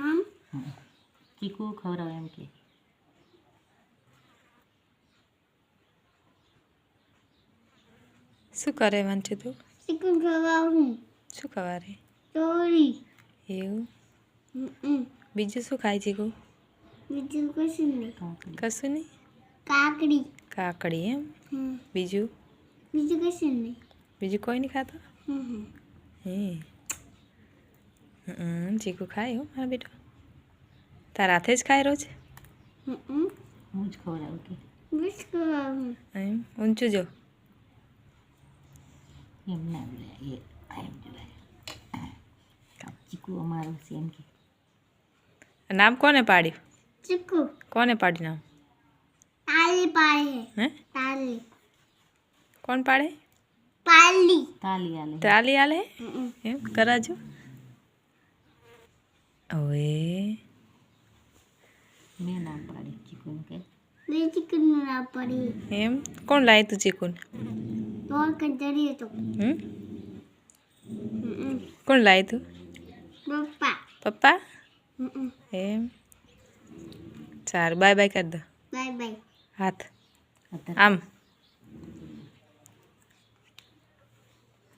આમ ચીકુ ખવડાવે એમ કે શું કરે વાંચે તું ચીકુ ખવાવું શું ખવારે ચોરી એવું હમ બીજું શું ખાય ચીકુ બીજું કશું નહીં કશું નહીં કાકડી કાકડી એમ બીજું બીજું કશું નહીં બીજું કોઈ નહીં ખાતો હમ હે ચીકુ ખાય હો મારા બેટો તારા હાથે જ ખાય રોજ હમ હું જ ખવડાવું કે બસ ખવાવું એમ ઊંચું જો એમ ના બોલાય એ એમ બોલાય ચીકુ અમારું છે એમ કે નામ કોને પાડ્યું ચીકુ કોને પાડ્યું નામ તાલી પાડે હે તાલી કોણ પાડે પાલી તાલી આલે તાલી આલે એમ કરાજો હવે મેં નામ પાડી ચીકુને કે બે ચીકુનું ના પડી એમ કોણ લાય તું ચીકુને તો કંટાળી તો કોણ લાય તું પપ્પા પપ્પા એમ સારું બાય બાય કરી દો બાય બાય હાથ અત્યારે આમ